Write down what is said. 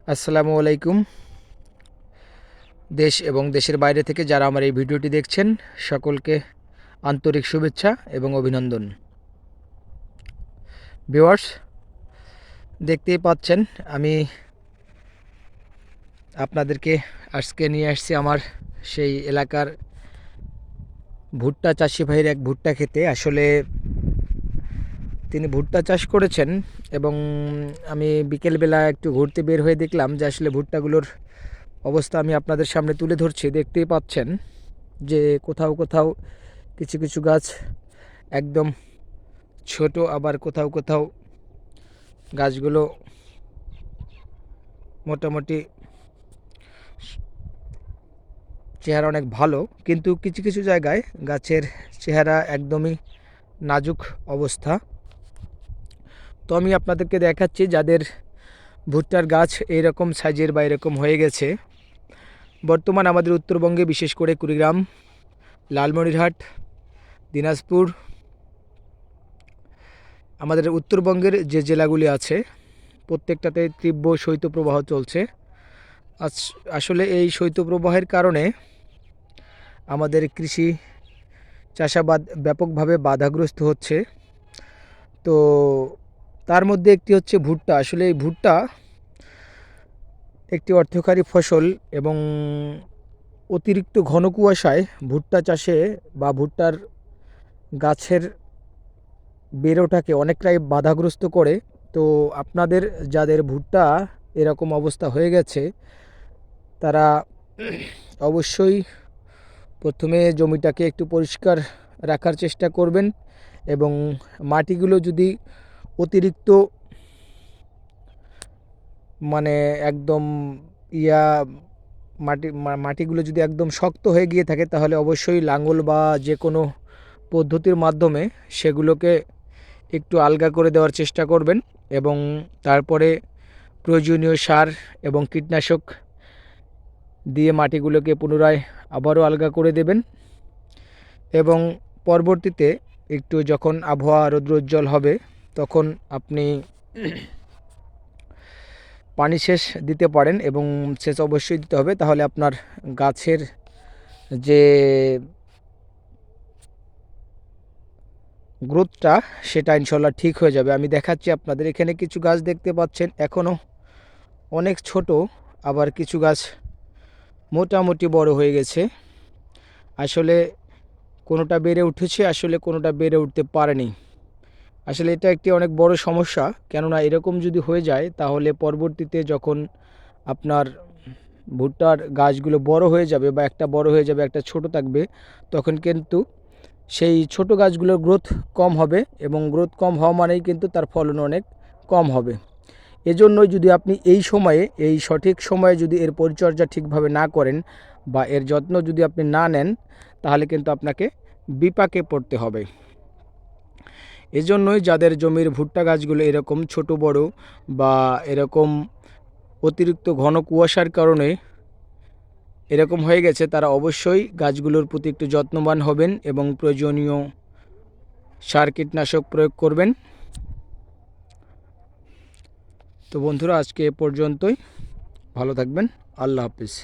আসসালামু আলাইকুম। দেশ এবং দেশের বাইরে থেকে যারা আমার এই ভিডিওটি দেখছেন সকলকে আন্তরিক শুভেচ্ছা এবং অভিনন্দন। ভিউয়ার্স, দেখতেই পাচ্ছেন আমি আপনাদেরকে আজকে নিয়ে আসছি আমার সেই এলাকার ভুট্টা চাষি ভাইয়ের এক ভুট্টা খেতে। আসলে তিনি ভুট্টা চাষ করেছেন এবং আমি বিকেলবেলা একটু ঘুরতে বের হয়ে দেখলাম যে আসলে ভুট্টাগুলোর অবস্থা আমি আপনাদের সামনে তুলে ধরছি। দেখতেই পাচ্ছেন যে কোথাও কোথাও কিছু কিছু গাছ একদম ছোট, আবার কোথাও কোথাও গাছগুলো মোটামুটি চেহারা অনেক ভালো, কিন্তু কিছু কিছু জায়গায় গাছের চেহারা একদমই নাজুক অবস্থা। তো আমি আপনাদেরকে দেখাচ্ছি যাদের ভুট্টার গাছ এইরকম সাইজের বা এরকম হয়ে গেছে। বর্তমান আমাদের উত্তরবঙ্গে বিশেষ করে কুড়িগ্রাম, লালমনিরহাট, দিনাজপুর, আমাদের উত্তরবঙ্গের যে জেলাগুলি আছে প্রত্যেকটাতে তীব্র শৈত্যপ্রবাহ চলছে। আসলে এই শৈত্যপ্রবাহের কারণে আমাদের কৃষি চাষাবাদ ব্যাপকভাবে বাধাগ্রস্ত হচ্ছে। তো তার মধ্যে একটি হচ্ছে ভুট্টা। আসলে এই ভুট্টা একটি অর্থকারী ফসল এবং অতিরিক্ত ঘন কুয়াশায় ভুট্টা চাষে বা ভুট্টার গাছের বেড়ে ওঠাকে অনেকটাই বাধাগ্রস্ত করে। তো আপনাদের যাদের ভুট্টা এরকম অবস্থা হয়ে গেছে তারা অবশ্যই প্রথমে জমিটাকে একটু পরিষ্কার রাখার চেষ্টা করবেন এবং মাটিগুলো যদি অতিরিক্ত মানে একদম ইয়া মাটিগুলো যদি একদম শক্ত হয়ে গিয়ে থাকে তাহলে অবশ্যই লাঙল বা যে কোনো পদ্ধতির মাধ্যমে সেগুলোকে একটু আলগা করে দেওয়ার চেষ্টা করবেন এবং তারপরে প্রয়োজনীয় সার এবং কীটনাশক দিয়ে মাটিগুলোকে পুনরায় আবারও আলগা করে দেবেন এবং পরবর্তীতে একটু যখন আবহাওয়া রৌদ্রোজ্জ্বল হবে তখন আপনি পানি সেচ দিতে পারেন এবং সেচ অবশ্যই দিতে হবে। তাহলে আপনার গাছের যে গ্রোথটা সেটা ইনশাল্লাহ ঠিক হয়ে যাবে। আমি দেখাচ্ছি আপনাদের, এখানে কিছু গাছ দেখতে পাচ্ছেন এখনও অনেক ছোট, আবার কিছু গাছ মোটামুটি বড় হয়ে গেছে। আসলে কোনোটা বেড়ে উঠেছে, আসলে কোনোটা বেড়ে উঠতে পারেনি। আসলে এটা একটি অনেক বড় সমস্যা, কেননা এরকম যদি হয়ে যায় তাহলে পরবর্তীতে যখন আপনার ভুট্টার গাছগুলো বড় হয়ে যাবে বা একটা বড় হয়ে যাবে একটা ছোট থাকবে, তখন কিন্তু সেই ছোট গাছগুলোর গ্রোথ কম হবে এবং গ্রোথ কম হওয়া মানেই কিন্তু তার ফলন অনেক কম হবে। এজন্যই যদি আপনি এই সময়ে, এই সঠিক সময়ে যদি এর পরিচর্যা ঠিকভাবে না করেন বা এর যত্ন যদি আপনি না নেন তাহলে কিন্তু আপনাকে বিপাকে পড়তে হবে। এজন্যই যাদের জমির ভুট্টা গাছগুলো এরকম ছোট বড় বা এরকম অতিরিক্ত ঘন কুয়াশার কারণে এরকম হয়ে গেছে তারা অবশ্যই গাছগুলোর প্রতি একটু যত্নবান হবেন এবং প্রয়োজনীয় সার কীটনাশক প্রয়োগ করবেন। তো বন্ধুরা, আজকে এ পর্যন্তই। ভালো থাকবেন। আল্লাহ হাফিজ।